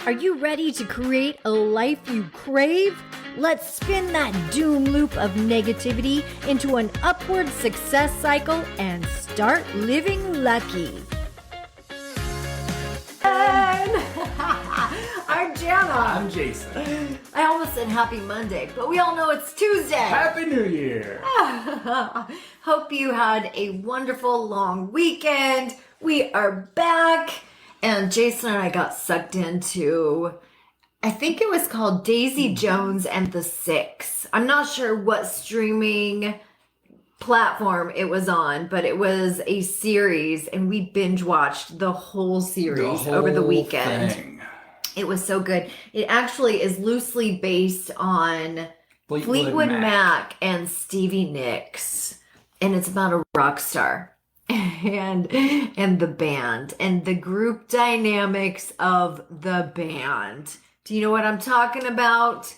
Are you ready to create a life you crave? Let's spin that doom loop of negativity into an upward success cycle and start living lucky. I'm Jana. I'm Jason. I almost said happy Monday, but we all know it's Tuesday. Happy New Year. Hope you had a wonderful long weekend. We are back. And Jason and I got sucked into, I think it was called Daisy Jones and the Six. I'm not sure what streaming platform it was on, but it was a series, and we binge watched the whole series over the weekend. Thing. It was so good. It actually is loosely based on Fleetwood Mac and Stevie Nicks, and it's about a rock star. And the band and the group dynamics of the band. Do you know what I'm talking about?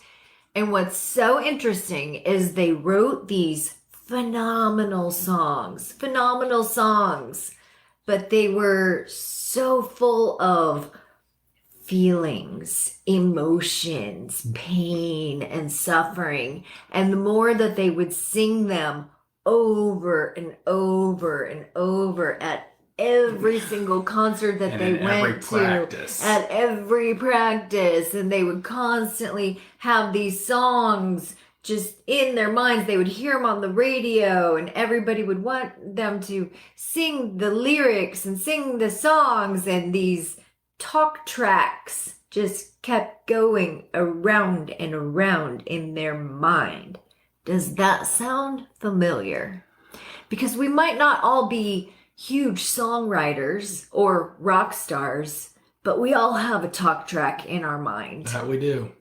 And what's so interesting is they wrote these phenomenal songs, but they were so full of feelings, emotions, pain, and suffering. And the more that they would sing them over and over and over at every single concert that they went to, at every practice, and they would constantly have these songs just in their minds. They would hear them on the radio, and everybody would want them to sing the lyrics and sing the songs, and these talk tracks just kept going around and around in their mind. Does that sound familiar? Because we might not all be huge songwriters or rock stars, but we all have a talk track in our mind. That we do.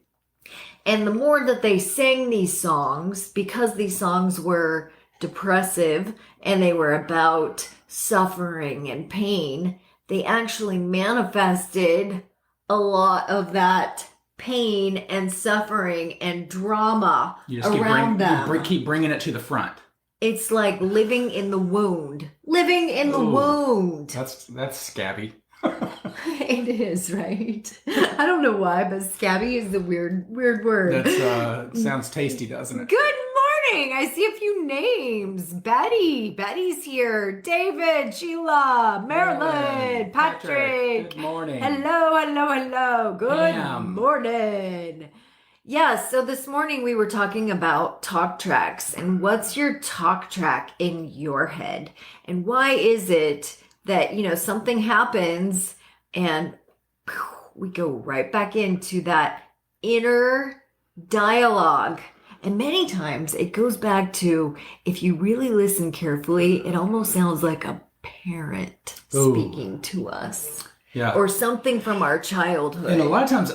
And the more that they sang these songs, because these songs were depressive and they were about suffering and pain, they actually manifested a lot of that pain and suffering and drama around them. You keep bringing it to the front. It's like living in the wound. Living in the wound. That's scabby. It is, right? I don't know why, but scabby is the weird word. That sounds tasty, doesn't it? Good morning. I see a few names. Betty's here. David, Sheila, Marilyn, Patrick. Good morning. Hello. Good morning. Yeah, so this morning we were talking about talk tracks, and what's your talk track in your head? And why is it that, something happens and we go right back into that inner dialogue? And many times it goes back to, if you really listen carefully, it almost sounds like a parent speaking to us. Yeah. Or something from our childhood. And a lot of times,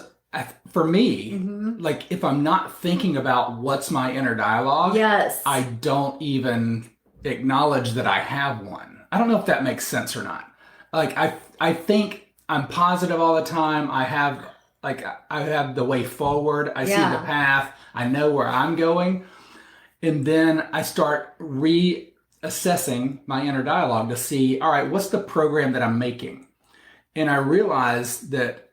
for me, like if I'm not thinking about what's my inner dialogue, yes, I don't even acknowledge that I have one. I don't know if that makes sense or not. Like I think I'm positive all the time. I have the way forward. I see the path. I know where I'm going. And then I start reassessing my inner dialogue to see, all right, what's the program that I'm making? And I realize that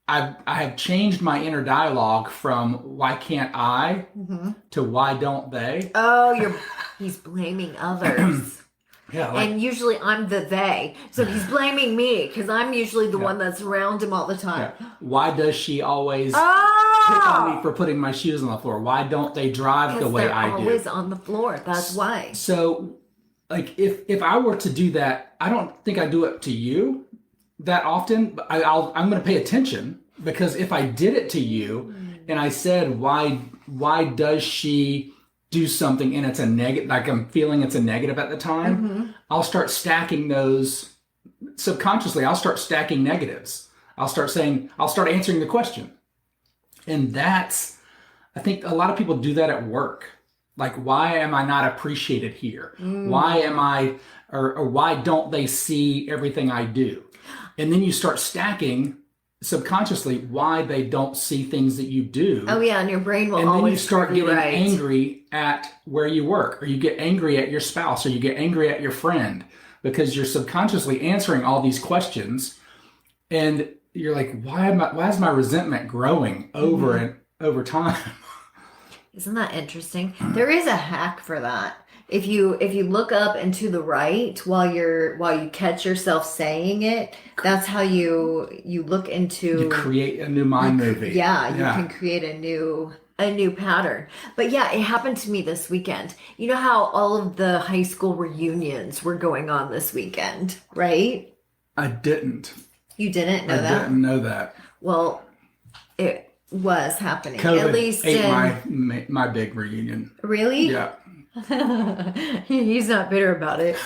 I have changed my inner dialogue from why can't I to why don't they? Oh, he's blaming others. Yeah, and usually I'm the they. So he's blaming me because I'm usually the one that's around him all the time. Yeah. Why does she always pick on me for putting my shoes on the floor? Why don't they drive the way I do? They're always on the floor. That's why. So, like, if I were to do that, I don't think I do it to you that often. But I'm going to pay attention, because if I did it to you and I said, why does she do something and it's a negative, like I'm feeling it's a negative at the time, I'll start stacking those subconsciously. I'll start stacking negatives. I'll start answering the question. And I think a lot of people do that at work. Like, why am I not appreciated here? Why am I, or why don't they see everything I do? And then you start stacking subconsciously why they don't see things that you do. Oh yeah, and your brain will always. And then you start getting angry at where you work, or you get angry at your spouse, or you get angry at your friend, because you're subconsciously answering all these questions. And you're like, why is my resentment growing over and over time? Isn't that interesting? There is a hack for that. If you look up and to the right while you catch yourself saying it, that's how you look into You create a new mind movie. Yeah, you can create a new pattern. But yeah, it happened to me this weekend. You know how all of the high school reunions were going on this weekend, right? I didn't. You didn't know I that? didn't know that. Well, it was happening. COVID At least ate my big reunion. Really? Yeah. He's not bitter about it.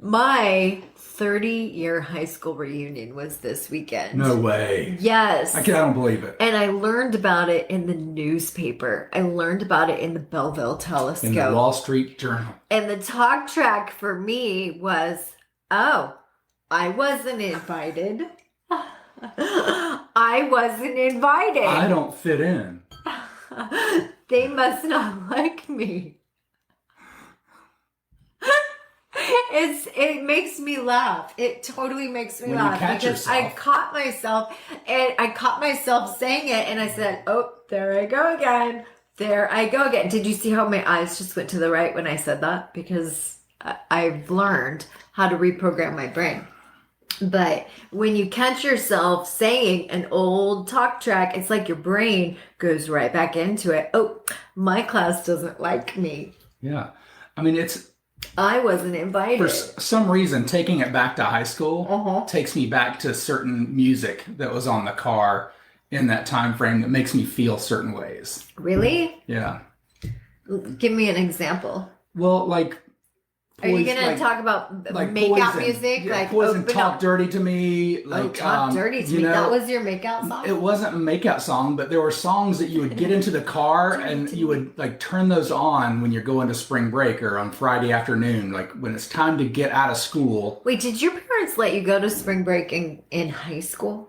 My 30-year high school reunion was this weekend. No way. Yes. I don't believe it. And I learned about it in the newspaper. I learned about it in the Belleville Telescope. In the Wall Street Journal. And the talk track for me was, oh, I wasn't invited. I wasn't invited. I don't fit in. They must not like me. It makes me laugh. It totally makes me laugh because I caught myself saying it, and I said, "Oh, there I go again. There I go again." Did you see how my eyes just went to the right when I said that? Because I've learned how to reprogram my brain. But when you catch yourself saying an old talk track, it's like your brain goes right back into it. Oh, my class doesn't like me. Yeah. I mean, I wasn't invited. For some reason, taking it back to high school takes me back to certain music that was on the car in that time frame that makes me feel certain ways. Really? Yeah. Give me an example. Well, like... Are you going to talk about make-out music? Yeah, like Poison, Talk Dirty to Me. Like, Talk Dirty to Me. That was your make-out song? It wasn't a make-out song, but there were songs that you would get into the car and you would like turn those on when you're going to spring break or on Friday afternoon, like when it's time to get out of school. Wait, did your parents let you go to spring break in high school?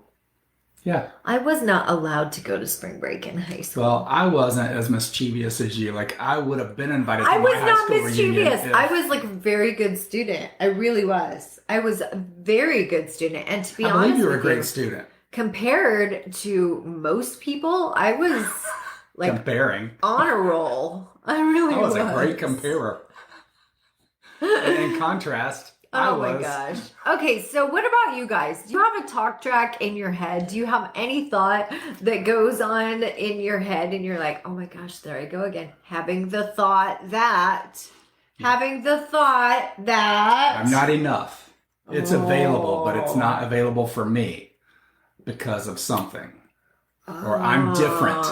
Yeah. I was not allowed to go to spring break in high school. Well, I wasn't as mischievous as you. Like, I would have been invited to I my was high not school mischievous. reunion. I was like a very good student. I really was. I was a very good student. And to be honest, I believe you were a great student. Compared to most people, I was like comparing on a roll. I really was. I was a great comparer. And in contrast, oh my gosh. Okay, so what about you guys? Do you have a talk track in your head? Do you have any thought that goes on in your head and you're like, oh my gosh, there I go again. Having the thought that. I'm not enough. It's available, but it's not available for me because of something. Or I'm different.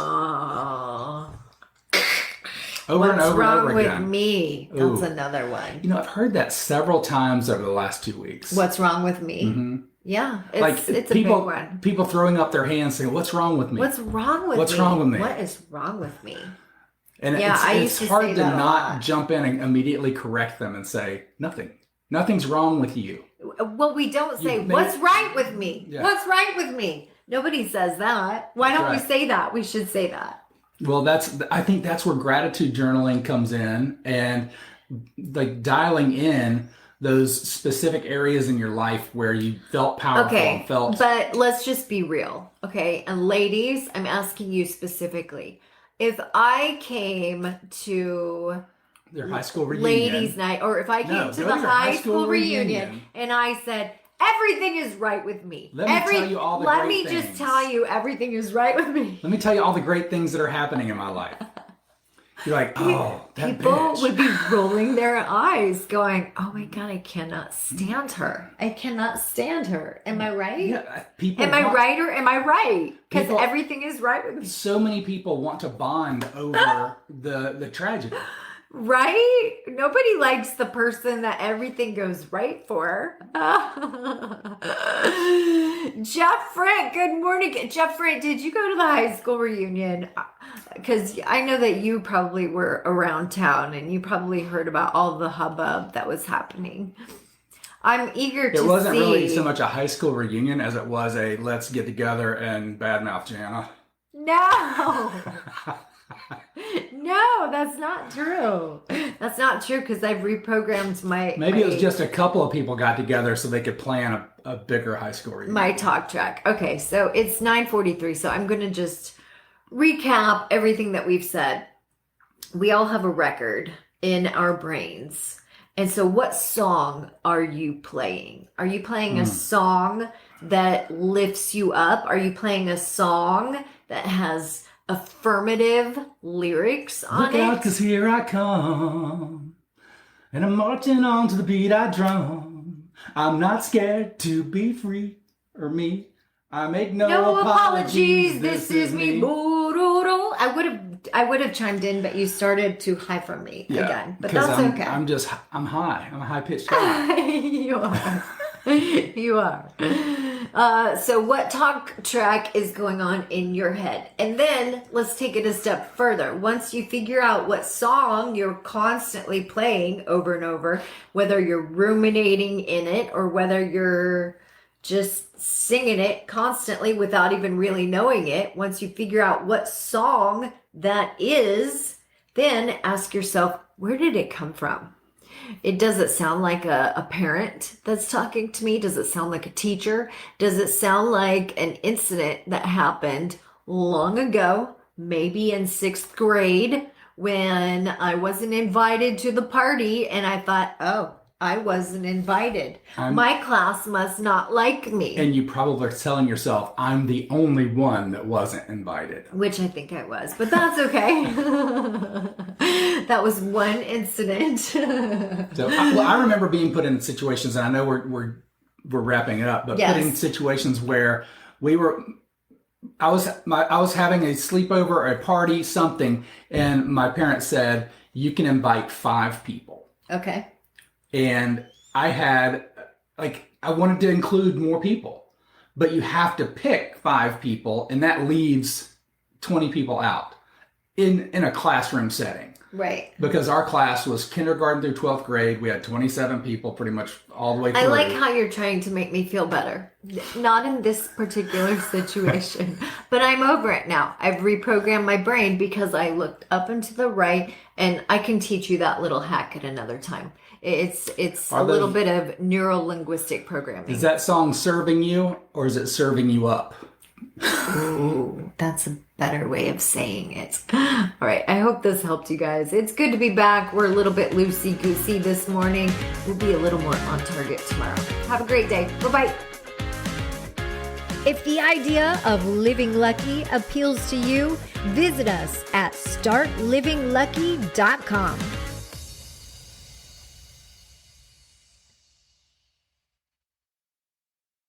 Over and over and over again. What's wrong with me? That's another one. You know, I've heard that several times over the last 2 weeks. What's wrong with me? Mm-hmm. Yeah, it's a big one. People throwing up their hands saying, what's wrong with me? What's wrong with me? What's wrong with me? What is wrong with me? And yeah, it's hard to not jump in and immediately correct them and say, nothing. Nothing's wrong with you. Well, we don't say, what's right with me? Yeah. What's right with me? Nobody says that. Why don't we say that? We should say that. Well, I think that's where gratitude journaling comes in, and like dialing in those specific areas in your life where you felt powerful and felt... But let's just be real, okay? And ladies, I'm asking you specifically. If I came to their high school reunion, ladies' night, or if I came to the high school reunion and I said, everything is right with me. Let me tell you all the great things. Just tell you everything is right with me. Let me tell you all the great things that are happening in my life. You're like, oh, that people bitch. would be rolling their eyes going, oh my God, I cannot stand her. I cannot stand her. Am I right? Yeah, am I right or am I right? Because everything is right with me. So many people want to bond over the tragedy. Right? Nobody likes the person that everything goes right for. Jeff Frank, good morning. Jeff Frank, did you go to the high school reunion? Because I know that you probably were around town and you probably heard about all the hubbub that was happening. I'm eager to see. It wasn't really so much a high school reunion as it was a let's get together and badmouth Jana. No. No, that's not true. That's not true because I've reprogrammed my... Maybe it was just a couple of people got together so they could plan a bigger high score. My talk track. Okay, so it's 9:43, so I'm going to just recap everything that we've said. We all have a record in our brains. And so what song are you playing? Are you playing a song that lifts you up? Are you playing a song that has affirmative lyrics on Look it? out, 'cause here I come, and I'm marching on to the beat I drum. I'm not scared to be free or me. I make no apologies. This is me. Boo-doo-doo. I would have chimed in, but you started too high for me again. But that's okay. I'm high. I'm a high pitched guy. You are. You are. So what talk track is going on in your head? And then let's take it a step further. Once you figure out what song you're constantly playing over and over, whether you're ruminating in it or whether you're just singing it constantly without even really knowing it, once you figure out what song that is, then ask yourself, where did it come from? Does it sound like a parent that's talking to me? Does it sound like a teacher? Does it sound like an incident that happened long ago, maybe in 6th grade, when I wasn't invited to the party and I thought, oh, I wasn't invited. My class must not like me. And you probably are telling yourself, I'm the only one that wasn't invited. Which I think I was, but that's okay. That was one incident. So, I remember being put in situations, and I know we're wrapping it up, but Yes. put in situations where I was having a sleepover or a party, something, and my parents said, you can invite 5 people. Okay. And I wanted to include more people, but you have to pick 5 people, and that leaves 20 people out in a classroom setting. Right. Because our class was kindergarten through 12th grade. We had 27 people pretty much all the way through. I like how you're trying to make me feel better. Not in this particular situation, but I'm over it now. I've reprogrammed my brain because I looked up and to the right, and I can teach you that little hack at another time. It's a little bit of neuro-linguistic programming. Is that song serving you, or is it serving you up? Ooh, that's a better way of saying it. All right, I hope this helped you guys. It's good to be back. We're a little bit loosey-goosey this morning. We'll be a little more on target tomorrow. Have a great day. Bye-bye. If the idea of living lucky appeals to you, visit us at startlivinglucky.com.